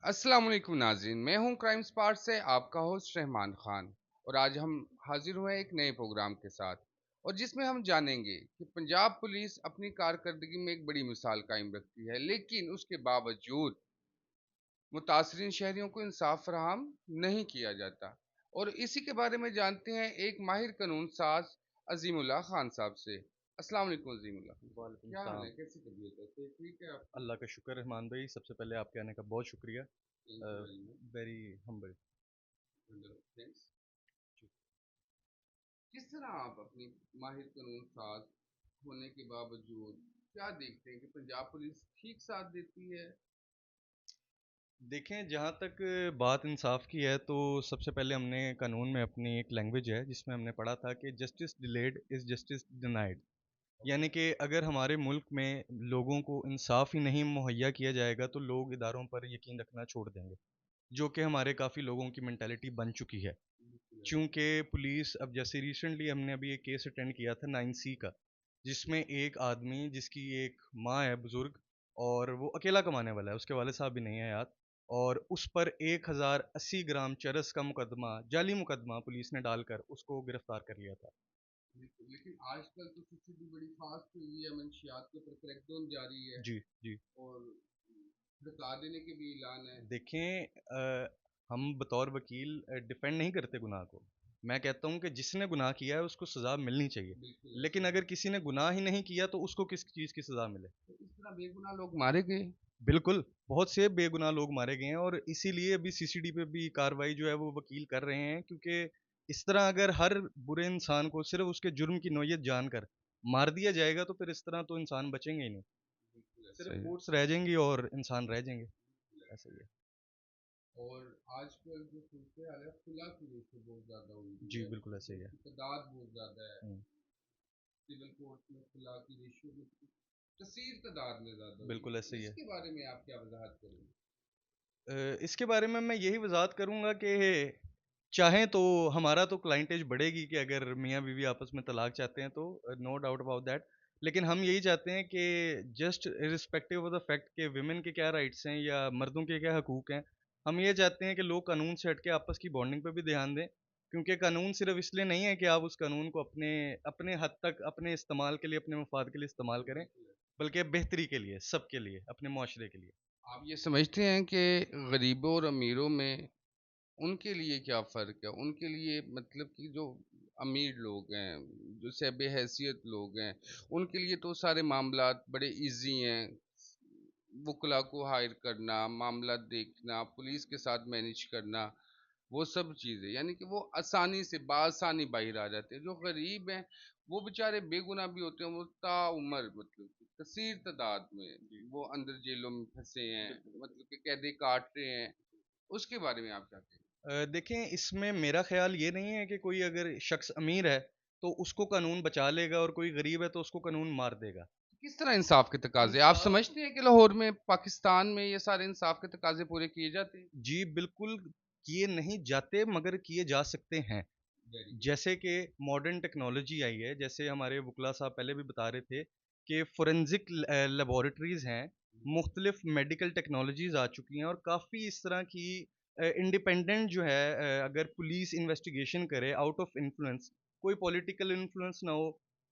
अस्सलाम वालेकुम नाज़रीन, मैं हूं क्राइम स्पॉट से आपका होस्ट रहमान खान। और आज हम हाजिर हुए एक नए प्रोग्राम के साथ और जिसमें हम जानेंगे कि पंजाब पुलिस अपनी कारकर्दगी में एक बड़ी मिसाल कायम रखती है, लेकिन उसके बावजूद मुतासरीन शहरियों को इंसाफ फराहम नहीं किया जाता। और इसी के बारे में जानते हैं एक माहिर कानून साज अजीमुल्लाह खान साहब से। अस्सलाम वालेकुम अजीमुल्लाह। वालेकुम क्या हाल सलाम। है, कैसी तबीयत है, तो ठीक है आपकी? अल्लाह का शुक्र रहमान भाई, सबसे पहले आपके आने का बहुत शुक्रिया। Thank you very much. Very humble. Thanks. किस तरह आप अपनी माहिर कानून साज होने के बावजूद क्या देखते हैं कि पंजाब पुलिस ठीक साथ देती है? देखें, जहाँ तक बात इंसाफ की है तो सबसे पहले हमने कानून में अपनी एक लैंग्वेज है जिसमें हमने पढ़ा था कि justice delayed is justice denied. यानी कि अगर हमारे मुल्क में लोगों को इंसाफ ही नहीं मुहैया किया जाएगा तो लोग इदारों पर यकीन रखना छोड़ देंगे, जो कि हमारे काफ़ी लोगों की मेंटालिटी बन चुकी है। बिल्कुल ऐसे। चूँकि पुलिस, अब जैसे रिसेंटली हमने अभी एक केस अटेंड किया था 9C का, जिसमें एक आदमी जिसकी एक माँ है बुज़ुर्ग और वो अकेला कमाने वाला है, उसके वालिद साहब भी नहीं हैं याद, और उस पर 1080 ग्राम चरस का मुकदमा, जाली मुकदमा पुलिस ने डालकर उसको गिरफ्तार कर लिया था। बिल्कुल, लेकिन आजकल तो सिचुएशन बड़ी फास्ट हुई है, मंशियात के ऊपर क्रैकडाउन जारी है जी, जी। और हटा देने के भी ऐलान है। देखें, हम बतौर वकील डिफेंड नहीं करते गुनाह को। मैं कहता हूँ कि जिसने गुनाह किया है उसको सज़ा मिलनी चाहिए। बिल्कुल लेकिन ऐसे ही। अगर किसी ने गुनाह ही नहीं किया तो उसको किस चीज़ की सज़ा मिले? तो इस तरह बेगुनाह लोग मारे गए। बिल्कुल, बहुत से बेगुनाह लोग मारे गए हैं और इसीलिए अभी सीसीडी पे भी कार्रवाई जो है वो वकील कर रहे हैं, क्योंकि इस तरह अगर हर बुरे इंसान को सिर्फ़ उसके जुर्म की नोयत जानकर मार दिया जाएगा तो फिर इस तरह तो इंसान बचेंगे ही नहीं। बिल्कुल ऐसा सिर्फ़ ही है। कोर्ट्स रह जाएँगी और इंसान रह जाएँगे। ऐसा ही है। और आजकल जो सूरत हाल है, खुला की रेशो बहुत ज़्यादा हुई हुई जी, है, बिल्कुल ऐसा ही केसेस है। की तादाद बहुत ज़्यादा है। हुँ, सिविल कोर्ट में खुला की रेशियो भी कसीर तादाद में ज़्यादा हुई बिल्कुल है। ऐसा ही है। इसके बारे में आप क्या वजाहत करेंगे? इसके बारे में मैं यही वज़ाहत करूँगा कि चाहें तो हमारा तो क्लाइंटेज बढ़ेगी कि अगर मियाँ-बीवी आपस में तलाक चाहते हैं तो, नो डाउट अबाउट दैट। लेकिन हम यही चाहते हैं कि just irrespective of the fact कि वुमेन के क्या राइट्स हैं या मर्दों के क्या हकूक़ हैं, हम ये चाहते हैं कि लोग कानून से हट के आपस की बॉन्डिंग पे भी ध्यान दें। क्योंकि कानून सिर्फ़ इसलिए नहीं है कि आप उस कानून को अपने अपने हद तक अपने इस्तेमाल के लिए, अपने मफ़ाद के लिए इस्तेमाल करें, बिल्कुल है। बल्कि बेहतरी के लिए, सबके लिए, अपने मुआशरे के लिए। आप ये समझते हैं कि गरीबों और अमीरों में उनके लिए क्या फ़र्क है? उनके लिए मतलब कि जो अमीर लोग हैं, जो सैब हैसियत लोग हैं, उनके लिए तो सारे मामलात बड़े ईज़ी हैं। वुकला को हायर करना, मामला देखना, पुलिस के साथ मैनेज करना, वो सब चीज़ें यानी कि वो आसानी से बासानी बाहर आ जाते हैं। जो गरीब हैं, वो बेचारे बेगुनाह भी होते हैं, वो ताउम्र मतलब कि कसीर तादाद में जी, वो अंदर जेलों में फँसे हैं, बिल्कुल। मतलब कि कैदे काट रहे हैं। उसके बारे में आप क्या कहेंगे? देखें, इसमें मेरा ख़्याल ये नहीं है कि कोई अगर शख़्स अमीर है, तो उसको कानून बचा लेगा और कोई गरीब है तो उसको कानून मार देगा। किस तरह इंसाफ के तकाज़े आप इंसाफ समझते हैं कि लाहौर में, पाकिस्तान में ये सारे इंसाफ के तकाज़े पूरे किए जाते हैं? जी, बिल्कुल किए नहीं जाते मगर किए जा सकते हैं। Very good. जैसे कि मॉडर्न टेक्नोलॉजी आई है, जैसे हमारे वकील साहब पहले भी बता रहे थे कि फ़ोरेंसिक लैबोरेटरीज़ हैं, मुख्तलिफ़ मेडिकल टेक्नोलॉजीज़ आ चुकी हैं और काफ़ी इस तरह की इंडिपेंडेंट जो है, अगर पुलिस इन्वेस्टिगेशन करे आउट ऑफ इन्फ्लुएंस, कोई पॉलिटिकल इन्फ्लुएंस ना हो,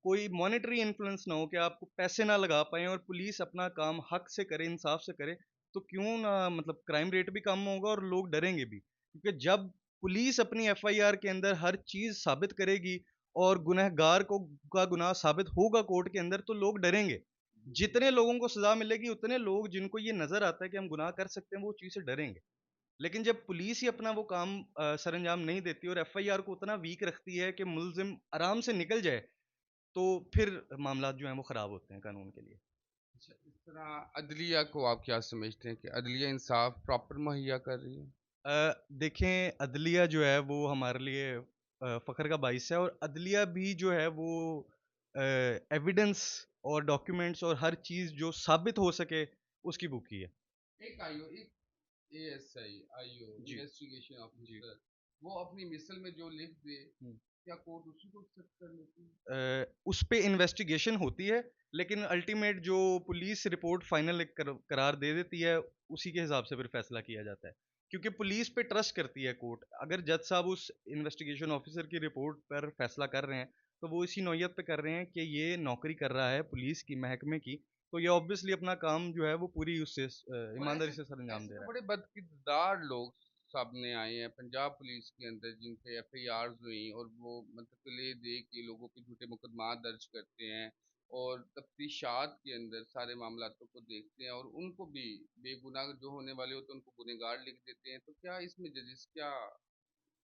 कोई मॉनेटरी इन्फ्लुएंस ना हो कि आप पैसे ना लगा पाएँ और पुलिस अपना काम हक से करे, इंसाफ से करे, तो क्यों ना, मतलब क्राइम रेट भी कम होगा और लोग डरेंगे भी। क्योंकि जब पुलिस अपनी एफआईआर के अंदर हर चीज़ साबित करेगी और गुनहगार को का गुनाह साबित होगा कोर्ट के अंदर, तो लोग डरेंगे। बिल्कुल। जितने लोगों को सज़ा मिलेगी उतने लोग जिनको ये नज़र आता है कि हम गुनाह कर सकते हैं, वो चीज़ से डरेंगे। लेकिन जब पुलिस ही अपना वो काम सरअंजाम नहीं देती और एफआईआर को उतना वीक रखती है कि मुल्ज़िम आराम से निकल जाए, तो फिर मामलात जो हैं वो ख़राब होते हैं कानून के लिए। अच्छा, इस तरह अदलिया को आप क्या समझते हैं कि अदलिया इंसाफ प्रॉपर मुहैया कर रही है? देखें, अदलिया जो है वो हमारे लिए फ़ख्र का बाइस है और अदलिया भी जो है वो एविडेंस और डॉक्यूमेंट्स और हर चीज़ जो साबित हो सके उसकी भूखी है। एक आईओ, एक एएसआई, आईओ, जी, इन्वेस्टिगेशन जी। ऑफिसर, वो अपनी मिसल में जो लिख दे, हुँ। क्या कोर्ट उसी को एक्सेप्ट कर लेती है? उस पे इन्वेस्टिगेशन होती है, लेकिन अल्टीमेट जो पुलिस रिपोर्ट फाइनल एक करार दे देती है, उसी के हिसाब से फिर फैसला किया जाता है। क्योंकि पुलिस पे ट्रस्ट करती है कोर्ट। अगर जज साहब उस इन्वेस्टिगेशन ऑफिसर की रिपोर्ट पर फैसला कर रहे हैं, तो वो इसी नौयत पे कर रहे हैं कि ये नौकरी कर रहा है पुलिस की, महकमे की, तो ये ऑब्वियसली अपना काम जो है वो पूरी उससे और ईमानदारी ऐसे से सरअंजाम ऐसे दे तो रहा है। बड़े बदकिरदार लोग सामने आए हैं पंजाब पुलिस के अंदर, जिन पे एफआईआर हुई और वो मतलब किले दे के लोगों पे झूठे मुकदमा दर्ज करते हैं और तफ्तीशात के अंदर सारे मामलातों को देखते हैं और उनको भी बेगुनाह जो होने वाले होते हैं उनको गुनहगार लिख देते हैं। तो क्या इसमें जजेस, क्या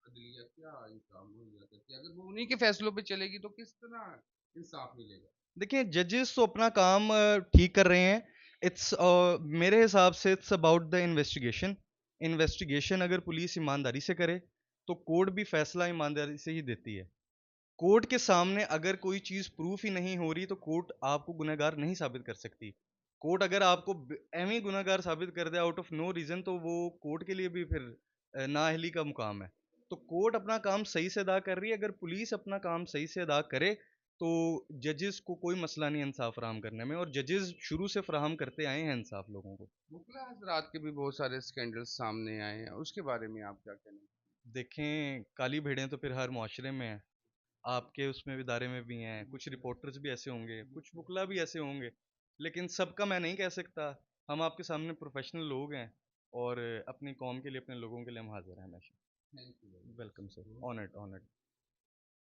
अदलिया, क्या इंसाफ मुहैया करती है? अगर वो उन्हीं के फैसलों पे चलेगी तो किस तरह इंसाफ मिलेगा? देखिए, जजेस तो अपना काम ठीक कर रहे हैं। इट्स मेरे हिसाब से it's about the investigation. Investigation अगर पुलिस ईमानदारी से करे, तो कोर्ट भी फैसला ईमानदारी से ही देती है। कोर्ट के सामने अगर कोई चीज़ प्रूफ ही नहीं हो रही, तो कोर्ट आपको गुनहगार नहीं साबित कर सकती। कोर्ट अगर आपको एवें ही गुनहगार साबित कर दे आउट ऑफ नो रीज़न, तो वो कोर्ट के लिए भी फिर नाअहली का मुकाम है। तो कोर्ट अपना काम सही से अदा कर रही है। अगर पुलिस अपना काम सही से अदा करे, तो जजेस को कोई मसला नहीं है इंसाफ फराहम करने में, और जजेस शुरू से फराहम करते आए हैं इंसाफ लोगों को। मुखला हजरात के भी बहुत सारे स्कैंडल्स सामने आए हैं, उसके बारे में आप क्या कहना है? देखें, काली भेड़ें तो फिर हर मुआशरे में हैं। आपके उसमें इदारे में भी हैं, कुछ रिपोर्टर्स भी ऐसे होंगे, कुछ वुकला भी ऐसे होंगे, लेकिन सबका मैं नहीं कह सकता। हम आपके सामने प्रोफेशनल लोग हैं, और अपनी कौम के लिए, अपने लोगों के लिए हम हाज़िर हैं हमेशा। Thank you welcome sir, very honoured, honoured.